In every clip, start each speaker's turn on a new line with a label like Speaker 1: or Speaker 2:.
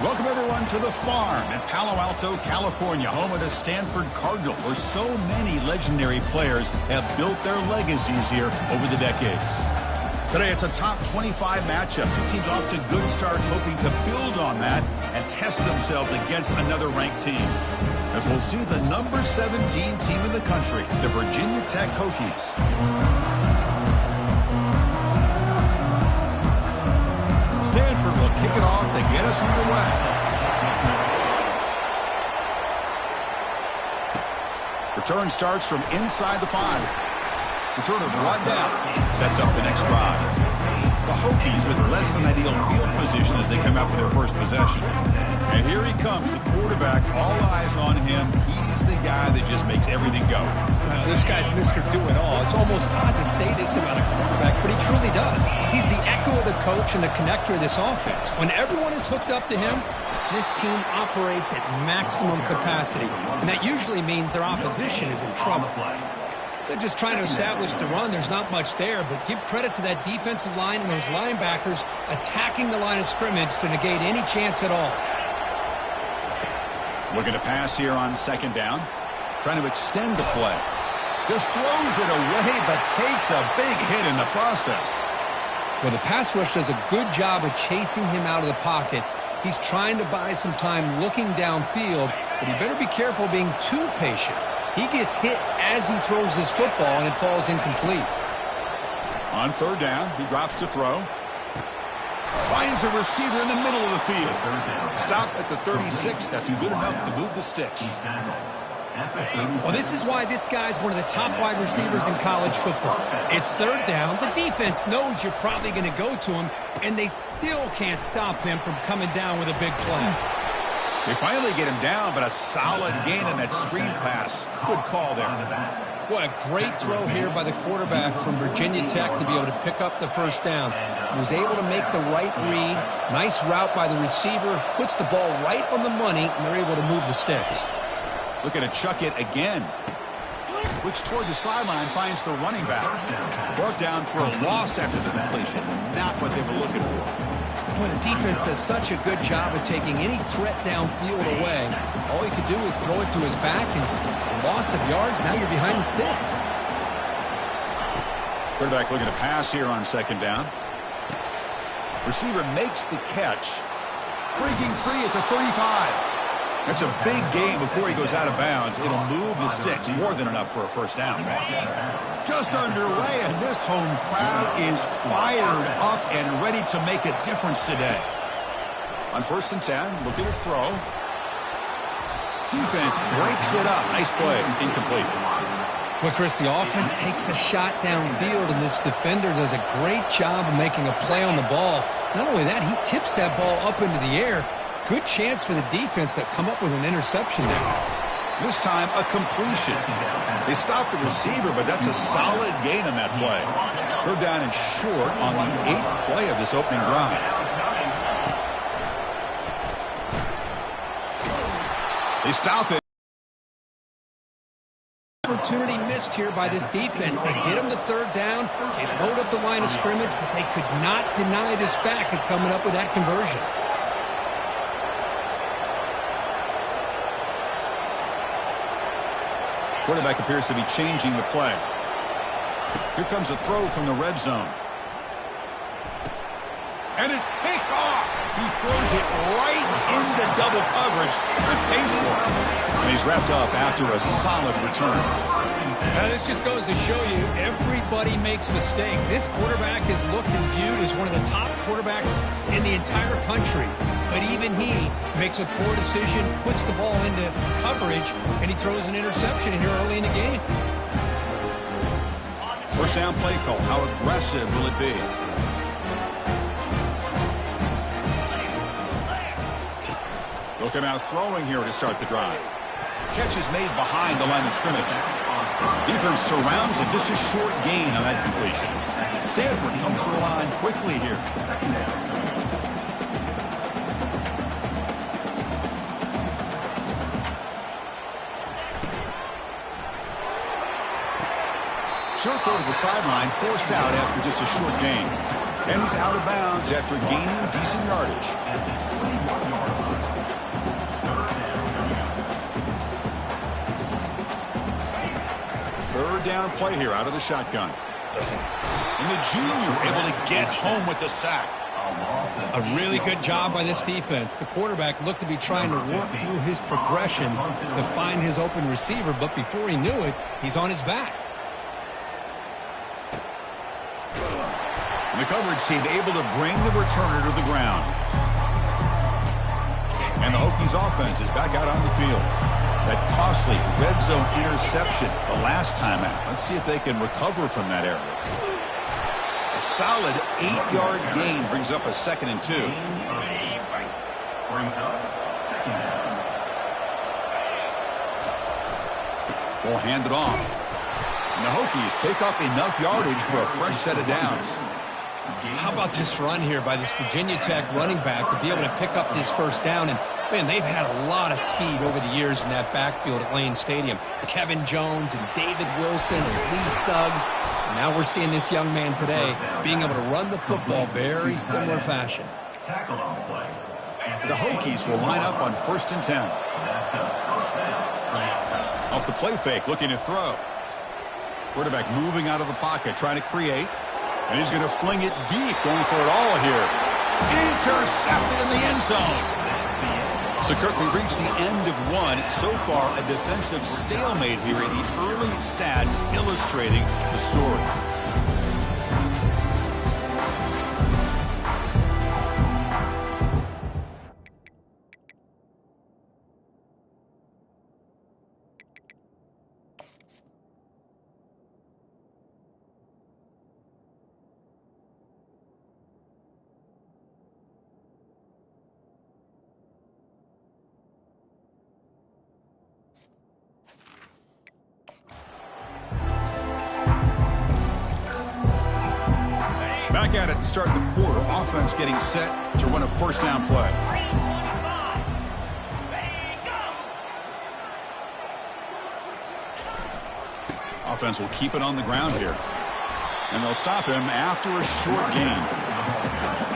Speaker 1: Welcome, everyone, to the farm in Palo Alto, California, home of the Stanford Cardinal, where so many legendary players have built their legacies here over the decades. Today, it's a top 25 matchup. Two teams off to good starts, hoping to build on that and test themselves against another ranked team. As we'll see the number 17 team in the country, the Virginia Tech Hokies. Stanford will kick it off to get us underway. Return starts from inside the 5. Returner brought down. Sets up the next drive. The Hokies with less than ideal field position as they come out for their first possession. And here he comes, the quarterback. All eyes on him. He's the guy that just makes everything go.
Speaker 2: Well, this guy's Mr. Do-It-All. It's almost odd to say this about a quarterback, but he truly does. He's the echo of the coach and the connector of this offense. When everyone is hooked up to him, this team operates at maximum capacity, and that usually means their opposition is in trouble. They're just trying to establish the run. There's not much there, but give credit to that defensive line and those linebackers attacking the line of scrimmage to negate any chance at all.
Speaker 1: Looking to pass here on second down. Trying to extend the play. Just throws it away, but takes a big hit in the process.
Speaker 2: Well, the pass rush does a good job of chasing him out of the pocket. He's trying to buy some time looking downfield, but he better be careful being too patient. He gets hit as he throws this football, and it falls incomplete.
Speaker 1: On third down, he drops to throw. Finds a receiver in the middle of the field. Stop at the 36. That's good enough to move the sticks.
Speaker 2: Well, this is why this guy's one of the top wide receivers in college football. It's third down. The defense knows you're probably going to go to him, and they still can't stop him from coming down with a big play.
Speaker 1: They finally get him down, but a solid gain on that screen pass. Good call there.
Speaker 2: What a great throw here by the quarterback from Virginia Tech to be able to pick up the first down. He was able to make the right read. Nice route by the receiver. Puts the ball right on the money, and they're able to move the sticks.
Speaker 1: Looking to chuck it again. Looks toward the sideline, finds the running back. Brought down for a loss after the completion. Not what they were looking for.
Speaker 2: Boy, the defense does such a good job of taking any threat downfield away. All he could do is throw it to his back, and loss of yards, now you're behind the sticks.
Speaker 1: Quarterback looking to pass here on second down. Receiver makes the catch. Breaking free at the 35. That's a big gain before he goes out of bounds. It'll move the sticks, more than enough for a first down. Just underway, and this home crowd is fired up and ready to make a difference today. On 1st and 10, looking to throw. Defense breaks it up. Nice play. Incomplete.
Speaker 2: Well, Chris, the offense takes a shot downfield, and this defender does a great job of making a play on the ball. Not only that, he tips that ball up into the air. Good chance for the defense to come up with an interception there.
Speaker 1: This time, a completion. They stopped the receiver, but that's a solid gain on that play. Third down and short on the 8th play of this opening drive. They stop it.
Speaker 2: Opportunity missed here by this defense. They get him to third down. They load up the line of scrimmage, but they could not deny this back of coming up with that conversion.
Speaker 1: Quarterback appears to be changing the play. Here comes a throw from the red zone. And it's picked off. He throws it right into double coverage. Good pace for him. And he's wrapped up after a solid return.
Speaker 2: Now, this just goes to show you everybody makes mistakes. This quarterback is looked and viewed as one of the top quarterbacks in the entire country. But even he makes a poor decision, puts the ball into coverage, and he throws an interception here early in the game.
Speaker 1: First down play call. How aggressive will it be? Looking out throwing here to start the drive. Catch is made behind the line of scrimmage. Defense surrounds him. Just a short gain on that completion. Stanford comes to the line quickly here. Short throw to the sideline, forced out after just a short gain. And he's out of bounds after gaining decent yardage. Third down play here out of the shotgun. And the junior able to get home with the sack.
Speaker 2: A really good job by this defense. The quarterback looked to be trying to work through his progressions to find his open receiver, but before he knew it, he's on his back.
Speaker 1: And the coverage team able to bring the returner to the ground. And the Hokies offense is back out on the field. That costly red zone interception the last time out. Let's see if they can recover from that error. A solid 8-yard gain brings up a 2nd and 2. Ball handed off. And the Hokies pick up enough yardage for a fresh set of downs.
Speaker 2: How about this run here by this Virginia Tech running back to be able to pick up this first down? And, man, they've had a lot of speed over the years in that backfield at Lane Stadium. Kevin Jones and David Wilson and Lee Suggs. And now we're seeing this young man today being able to run the football very similar fashion.
Speaker 1: The Hokies will line up on 1st and 10. Off the play fake, looking to throw. Quarterback moving out of the pocket, trying to create. And he's going to fling it deep, going for it all here. Intercepted in the end zone. So, Kirk, we reached the end of one. So far, a defensive stalemate here in the early stats illustrating the story. Back at it to start the quarter. Offense getting set to run a first down play. Offense will keep it on the ground here. And they'll stop him after a short gain.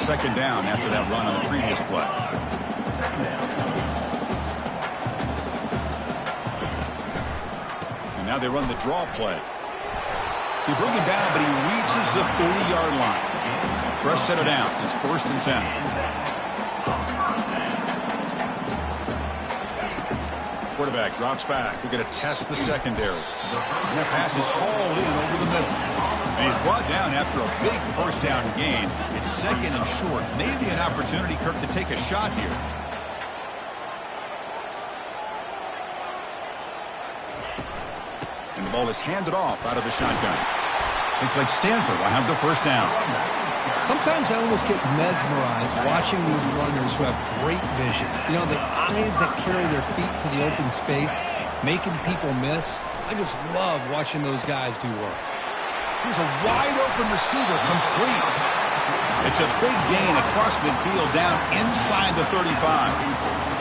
Speaker 1: 2nd down after that run on the previous play. And now they run the draw play. They bring him down, but he reaches the 30-yard line. Fresh set of downs. It's 1st and 10. Quarterback drops back. We're going to test the secondary. And that pass is hauled in over the middle. And he's brought down after a big first down gain. It's 2nd and short. Maybe an opportunity, Kirk, to take a shot here. And the ball is handed off out of the shotgun. Looks like Stanford will have the first down.
Speaker 2: Sometimes I almost get mesmerized watching these runners who have great vision. You know, the eyes that carry their feet to the open space, making people miss. I just love watching those guys do work.
Speaker 1: Here's a wide-open receiver, complete. It's a big gain across midfield down inside the 35.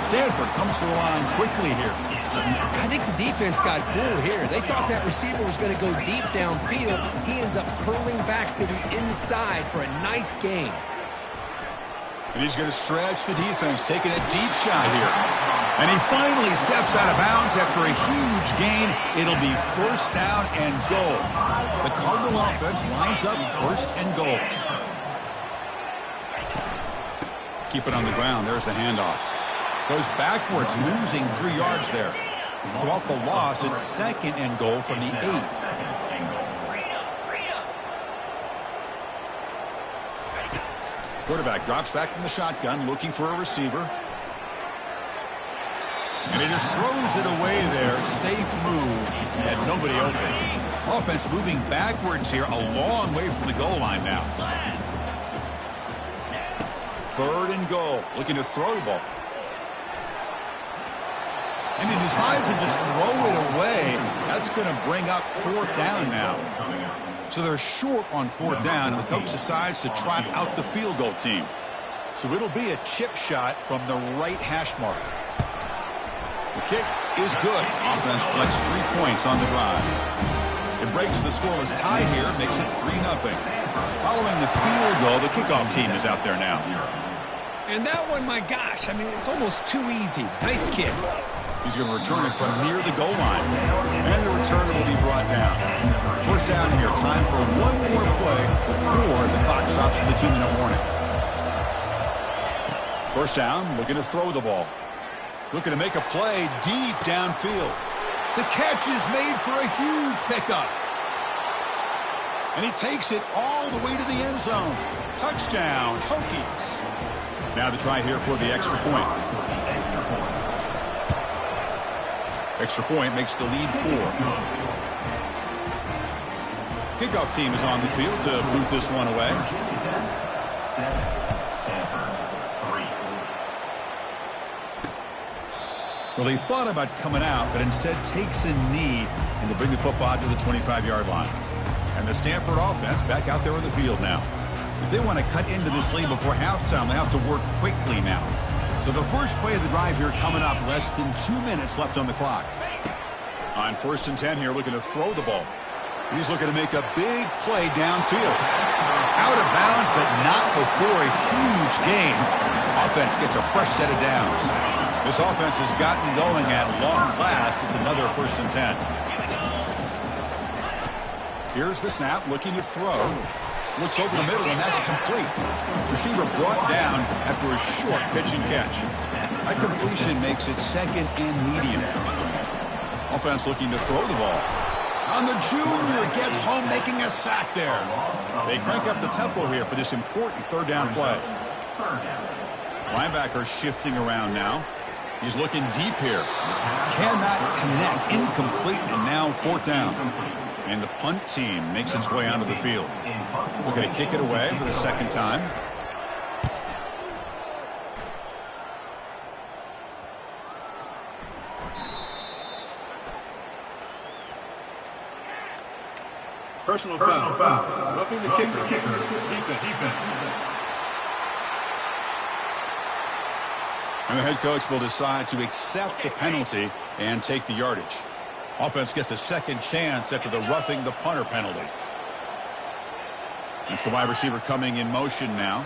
Speaker 1: Stanford comes to the line quickly here.
Speaker 2: I think the defense got fooled here. They thought that receiver was going to go deep downfield. He ends up curling back to the inside for a nice gain.
Speaker 1: And he's going to stretch the defense, taking a deep shot here. And he finally steps out of bounds after a huge gain. It'll be 1st down and goal. The Cardinal offense lines up 1st and goal. Keep it on the ground. There's the handoff. Goes backwards, losing 3 yards there. So off the loss, it's 2nd and goal from the 8. Quarterback drops back from the shotgun, looking for a receiver. And he just throws it away there. Safe move, and nobody open. Offense moving backwards here, a long way from the goal line now. 3rd and goal, looking to throw the ball. And he decides to just throw it away. That's going to bring up 4th down now. So they're short on 4th down, and the coach decides to trot out the field goal team. So it'll be a chip shot from the right hash mark. The kick is good. Offense collects 3 points on the drive. It breaks the scoreless tie here, makes it 3-0. Following the field goal, the kickoff team is out there now.
Speaker 2: And that one, my gosh, I mean, it's almost too easy. Nice kick.
Speaker 1: He's going to return it from near the goal line. And the return will be brought down. 1st down here. Time for one more play before the clock stops for the 2-minute warning. 1st down, looking to throw the ball. Looking to make a play deep downfield. The catch is made for a huge pickup. And he takes it all the way to the end zone. Touchdown, Hokies. Now the try here for the extra point. Extra point makes the lead 4. Kickoff team is on the field to boot this one away. Well, he thought about coming out, but instead takes a knee and to bring the football to the 25-yard line. And the Stanford offense back out there on the field now. If they want to cut into this lead before halftime, they have to work quickly now. So the first play of the drive here coming up, less than 2 minutes left on the clock. On 1st and 10 here, looking to throw the ball. He's looking to make a big play downfield. Out of bounds, but not before a huge gain. Offense gets a fresh set of downs. This offense has gotten going at long last. It's another 1st and 10. Here's the snap, looking to throw. Looks over the middle, and that's complete. Receiver brought down after a short pitch and catch. That completion makes it 2nd and medium. Offense looking to throw the ball. And the junior gets home, making a sack there. They crank up the tempo here for this important 3rd down play. Linebacker shifting around now. He's looking deep here. Cannot connect, incomplete, and now 4th down. And the punt team makes its way onto the field. We're going to kick it away for the 2nd time.
Speaker 3: Personal foul. Roughing the kicker. Defense.
Speaker 1: And the head coach will decide to accept the penalty and take the yardage. Offense gets a 2nd chance after the roughing the punter penalty. It's the wide receiver coming in motion now.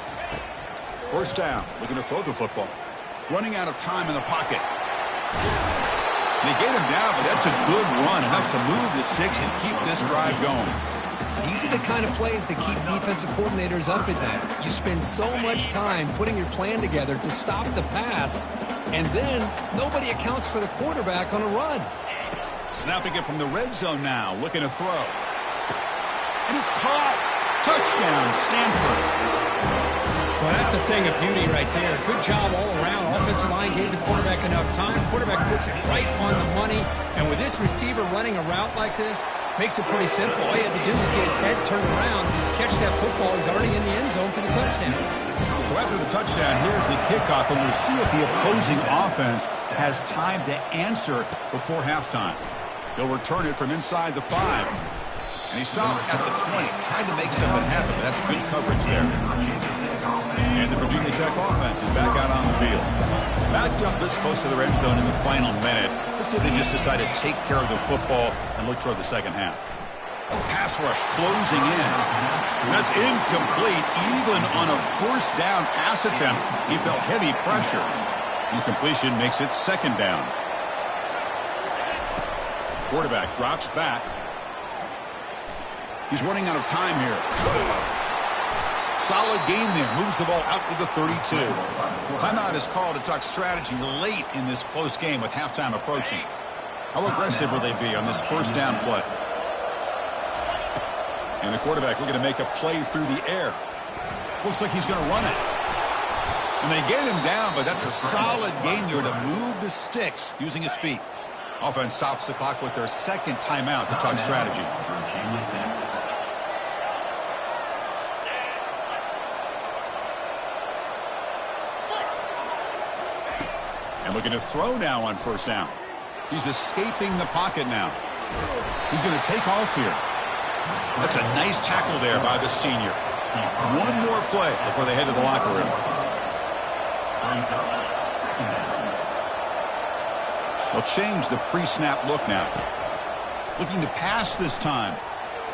Speaker 1: 1st down, looking to throw the football. Running out of time in the pocket. They get him down, but that's a good run, enough to move the sticks and keep this drive going.
Speaker 2: These are the kind of plays that keep defensive coordinators up at night. You spend so much time putting your plan together to stop the pass, and then nobody accounts for the quarterback on a run.
Speaker 1: Snapping it from the red zone now, looking to throw. And it's caught. Touchdown, Stanford.
Speaker 2: Well, that's a thing of beauty right there. Good job all around. Offensive line gave the quarterback enough time. Quarterback puts it right on the money. And with this receiver running a route like this, makes it pretty simple. All you had to do was get his head turned around, catch that football. He's already in the end zone for the touchdown.
Speaker 1: So after the touchdown, here's the kickoff, and we'll see if the opposing offense has time to answer before halftime. They'll return it from inside the 5. And he stopped at the 20, tried to make something happen, but that's good coverage there. And the Virginia Tech offense is back out on the field. Backed up this close to the red zone in the final minute. Let's see if they just decide to take care of the football and look toward the 2nd half. Pass rush closing in. And that's incomplete. Even on a 1st down pass attempt, he felt heavy pressure. Incompletion makes it 2nd down. Quarterback drops back. He's running out of time here. Solid gain there. Moves the ball out to the 32. Timeout is called to talk strategy late in this close game with halftime approaching. How aggressive will they be on this 1st down play? And the quarterback looking to make a play through the air. Looks like he's going to run it. And they get him down, but that's a solid gain here to move the sticks using his feet. Offense stops the clock with their 2nd timeout to talk strategy. And looking to throw now on 1st down. He's escaping the pocket now. He's going to take off here. That's a nice tackle there by the senior. One more play before they head to the locker room. They'll change the pre-snap look now. Looking to pass this time.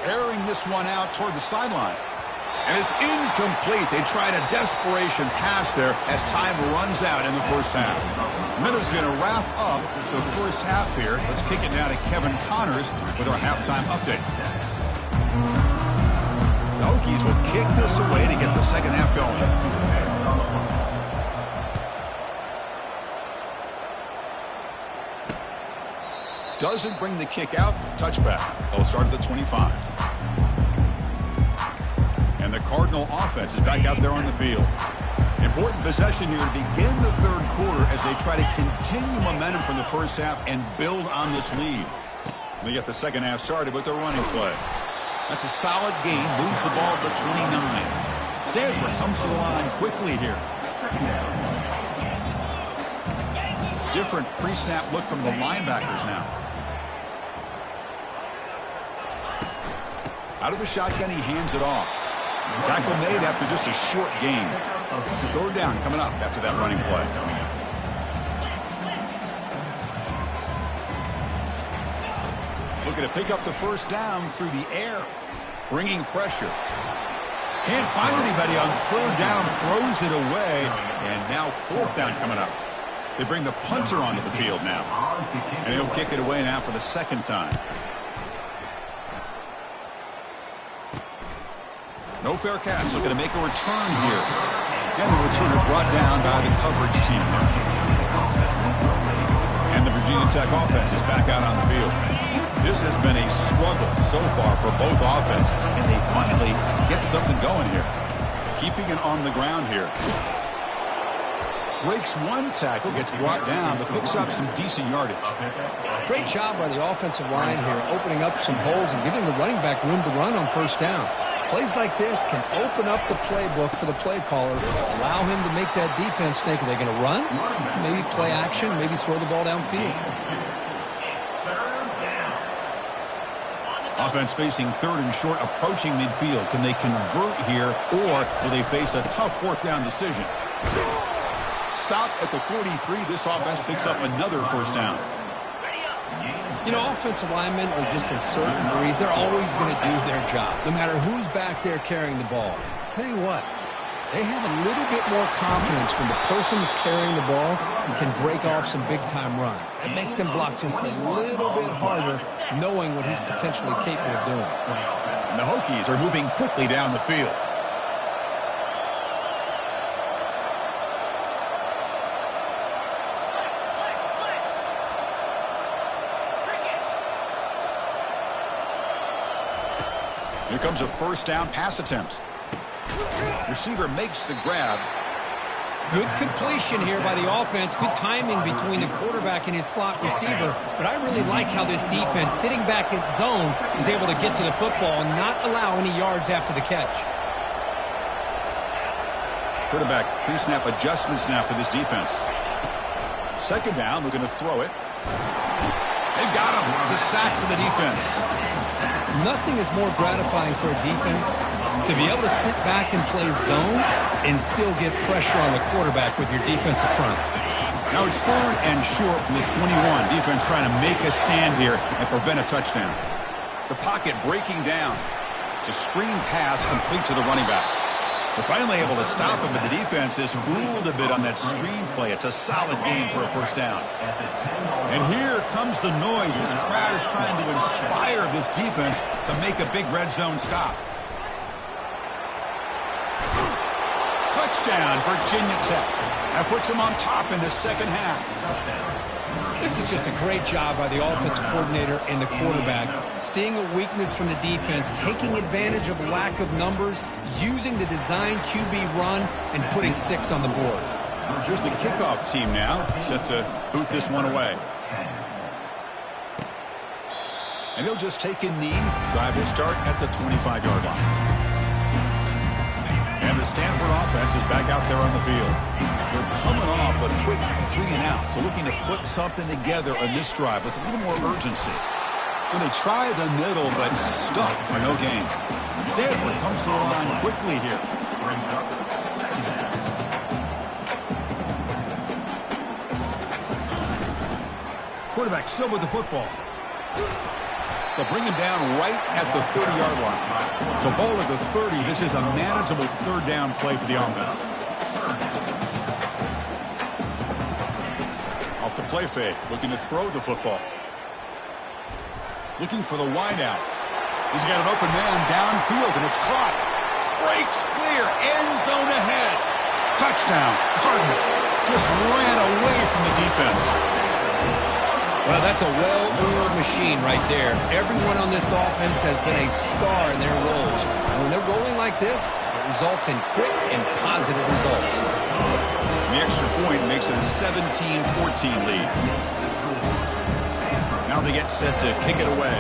Speaker 1: Airing this one out toward the sideline. And it's incomplete. They tried a desperation pass there as time runs out in the first half. Minutes going to wrap up the first half here. Let's kick it down to Kevin Connors with our halftime update. The Hokies will kick this away to get the second half going. Doesn't bring the kick out. Touchback. They'll start at the 25. And the Cardinal offense is back out there on the field. Important possession here to begin the third quarter as they try to continue momentum from the first half and build on this lead. They get the second half started with their running play. That's a solid gain. Moves the ball to the 29. Stanford comes to the line quickly here. Different pre-snap look from the linebackers now. Out of the shotgun, he hands it off. Tackle made after just a short gain. Third down coming up after that running play. Looking to pick up the first down through the air. Bringing pressure. Can't find anybody on third down. Throws it away. And now fourth down coming up. They bring the punter onto the field now. And he'll kick it away now for the second time. No fair catch. Looking to make a return here. And the returner brought down by the coverage team. And the Virginia Tech offense is back out on the field. This has been a struggle so far for both offenses. Can they finally get something going here? Keeping it on the ground here. Breaks one tackle, gets brought down, but picks up some decent yardage.
Speaker 2: Great job by the offensive line here, opening up some holes and giving the running back room to run on first down. Plays like this can open up the playbook for the play caller, allow him to make that defense think, are they going to run? Maybe play action, maybe throw the ball downfield.
Speaker 1: Offense facing third and short, approaching midfield. Can they convert here, or will they face a tough fourth down decision? Stop at the 43. This offense picks up another first down.
Speaker 2: You know, offensive linemen are just a certain breed. They're always going to do their job, no matter who's back there carrying the ball. I'll tell you what, they have a little bit more confidence when the person that's carrying the ball can break off some big-time runs. That makes them block just a little bit harder, knowing what he's potentially capable of doing.
Speaker 1: And the Hokies are moving quickly down the field. Here comes a first down pass attempt. Receiver makes the grab.
Speaker 2: Good completion here by the offense. Good timing between the quarterback and his slot receiver. But I really like how this defense, sitting back in zone, is able to get to the football and not allow any yards after the catch.
Speaker 1: Quarterback pre-snap adjustments now for this defense. Second down, we're going to throw it. They've got him. It's a sack for the defense.
Speaker 2: Nothing is more gratifying for a defense to be able to sit back and play zone and still get pressure on the quarterback with your defensive front.
Speaker 1: Now it's third and short from the 21. Defense trying to make a stand here and prevent a touchdown. The pocket breaking down. It's a screen pass complete to the running back. They're finally able to stop him, but the defense is fooled a bit on that screen play. It's a solid game for a first down. And here comes the noise. This crowd is trying to inspire this defense to make a big red zone stop. Touchdown, Virginia Tech. That puts them on top in the second half.
Speaker 2: This is just a great job by the offensive coordinator and the quarterback. Seeing a weakness from the defense, taking advantage of lack of numbers, using the design QB run, and putting 6 on the board.
Speaker 1: Here's the kickoff team now, set to boot this one away. And he'll just take a knee. Drive will start at the 25-yard line. And the the Stanford offense is back out there on the field. They're coming off a quick 3-and-out, so looking to put something together on this drive with a little more urgency. When they try the middle, but stuck for no gain. Stanford comes to the line quickly here. Quarterback still with the football. They'll bring him down right at the 30-yard line. So ball at the 30. This is a manageable third down play for the offense. Off the play fake, looking to throw the football. Looking for the wideout. He's got an open man downfield, and it's caught. Breaks clear, end zone ahead. Touchdown, Cardinal. Just ran away from the defense.
Speaker 2: Well, that's a well-oiled machine right there. Everyone on this offense has been a star in their roles. And when they're rolling like this, it results in quick and positive results.
Speaker 1: The extra point makes it a 17-14 lead. Now they get set to kick it away.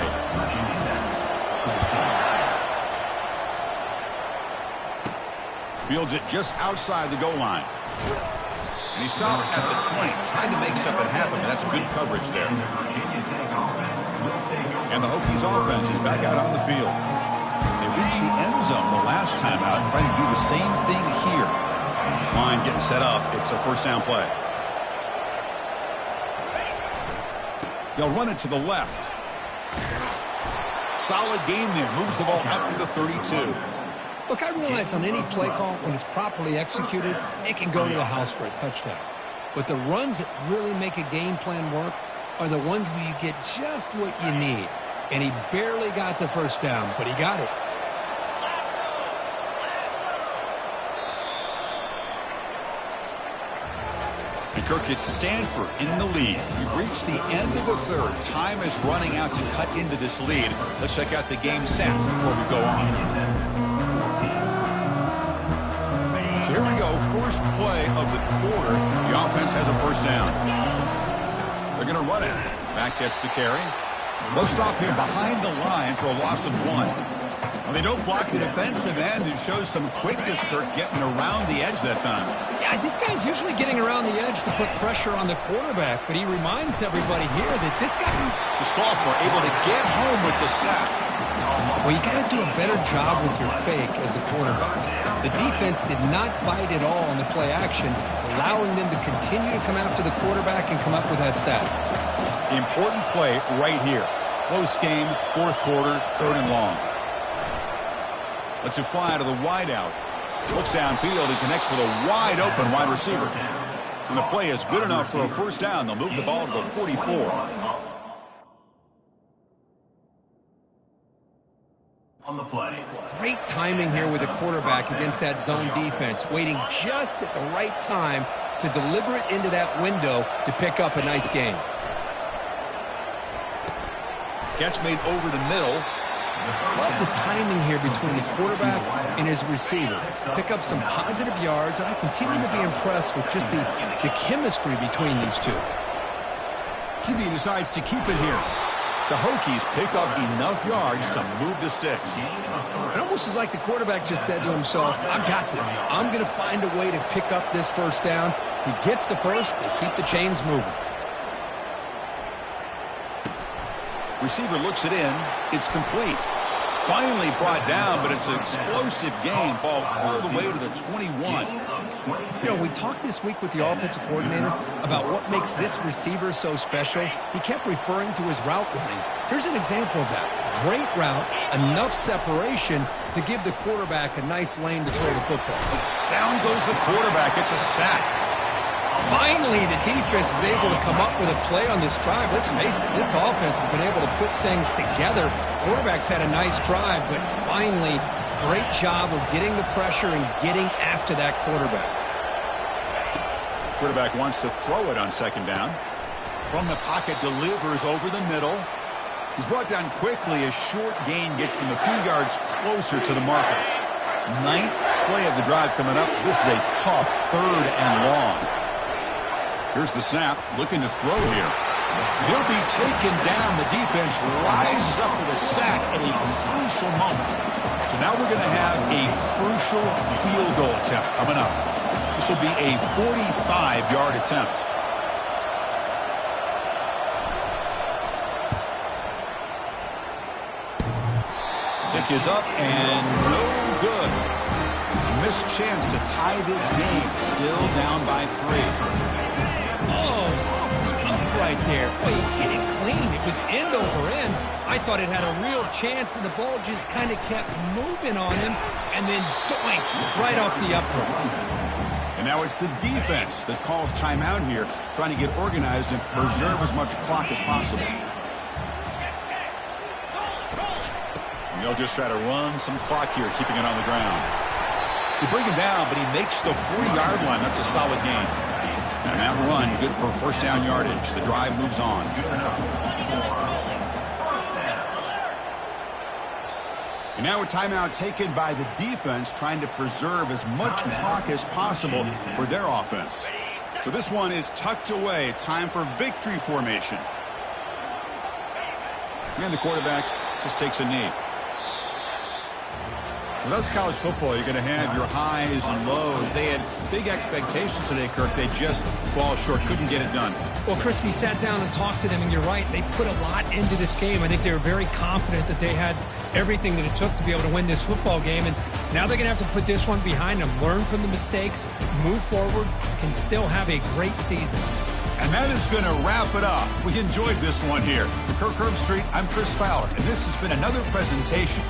Speaker 1: Fields it just outside the goal line. And he stopped at the 20, trying to make something happen, but that's good coverage there. And the Hokies offense is back out on the field. They reached the end zone the last time out, trying to do the same thing here. This line getting set up. It's a first down play. They'll run it to the left. Solid gain there. Moves the ball up to the 32.
Speaker 2: Look, I realize on any play call, when it's properly executed, it can go to the house for a touchdown. But the runs that really make a game plan work are the ones where you get just what you need. And he barely got the first down, but he got it.
Speaker 1: And Kirk, it's Stanford in the lead. We've reached the end of the third. Time is running out to cut into this lead. Let's check out the game stats before we go on. So here we go, first play of the quarter. The offense has a first down. They're going to run it. Back gets the carry. They'll stop him behind the line for a loss of 1. Well, they don't block the defensive end and shows some quickness, Kirk, getting around the edge that time.
Speaker 2: Yeah, this guy's usually getting around the edge to put pressure on the quarterback, but he reminds everybody here that this guy...
Speaker 1: The sophomore able to get home with the sack.
Speaker 2: Well, you got to do a better job with your fake as the quarterback. The defense did not bite at all on the play action, allowing them to continue to come after the quarterback and come up with that sack.
Speaker 1: Important play right here. Close game, fourth quarter, third and long. Lets it fly to the wideout. Looks downfield and connects with a wide open wide receiver. And the play is good enough for a first down. They'll move the ball to the 44.
Speaker 4: On the play.
Speaker 2: Great timing here with the quarterback against that zone defense, waiting just at the right time to deliver it into that window to pick up a nice gain.
Speaker 1: Catch made over the middle.
Speaker 2: Love the timing here between the quarterback and his receiver. Pick up some positive yards, and I continue to be impressed with just the chemistry between these two.
Speaker 1: He decides to keep it here. The Hokies pick up enough yards to move the sticks.
Speaker 2: It almost is like the quarterback just said to himself, I've got this. I'm going to find a way to pick up this first down. He gets the first, they keep the chains moving.
Speaker 1: Receiver looks it in. It's complete. Finally brought down, but it's an explosive gain. Ball all the way to the 21.
Speaker 2: You know, we talked this week with the offensive coordinator about what makes this receiver so special. He kept referring to his route running. Here's an example of that. Great route, enough separation to give the quarterback a nice lane to throw the football.
Speaker 1: Down goes the quarterback. It's a sack.
Speaker 2: Finally, the defense is able to come up with a play on this drive. Let's face it, this offense has been able to put things together. Quarterback's had a nice drive, but finally, great job of getting the pressure and getting after that quarterback.
Speaker 1: Quarterback wants to throw it on second down. From the pocket, delivers over the middle. He's brought down quickly. A short gain gets them a few yards closer to the marker. Ninth play of the drive coming up. This is a tough third and long. Here's the snap, looking to throw here. He'll be taken down. The defense rises up with a sack at a crucial moment. So now we're going to have a crucial field goal attempt coming up. This will be a 45-yard attempt. Kick is up and no good. A missed chance to tie this game. Still down by 3.
Speaker 2: Oh, off the upright there. Boy, he hit it clean. It was end over end. I thought it had a real chance, and the ball just kind of kept moving on him, and then doink, right off the upright.
Speaker 1: And now it's the defense that calls timeout here, trying to get organized and preserve as much clock as possible. And they'll just try to run some clock here, keeping it on the ground. They bring him down, but he makes the 40-yard line. That's a solid gain. And that run, good for first down yardage. The drive moves on. And now a timeout taken by the defense, trying to preserve as much clock as possible for their offense. So this one is tucked away. Time for victory formation. And the quarterback just takes a knee. Well, that's college football. You're going to have your highs and lows. They had big expectations today, Kirk. They just fall short. Couldn't get it done.
Speaker 2: Well, Chris, we sat down and talked to them, and you're right. They put a lot into this game. I think they were very confident that they had everything that it took to be able to win this football game. And now they're going to have to put this one behind them, learn from the mistakes, move forward, can still have a great season.
Speaker 1: And that is going to wrap it up. We enjoyed this one here. For Kirk Herbstreit, I'm Chris Fowler, and this has been another presentation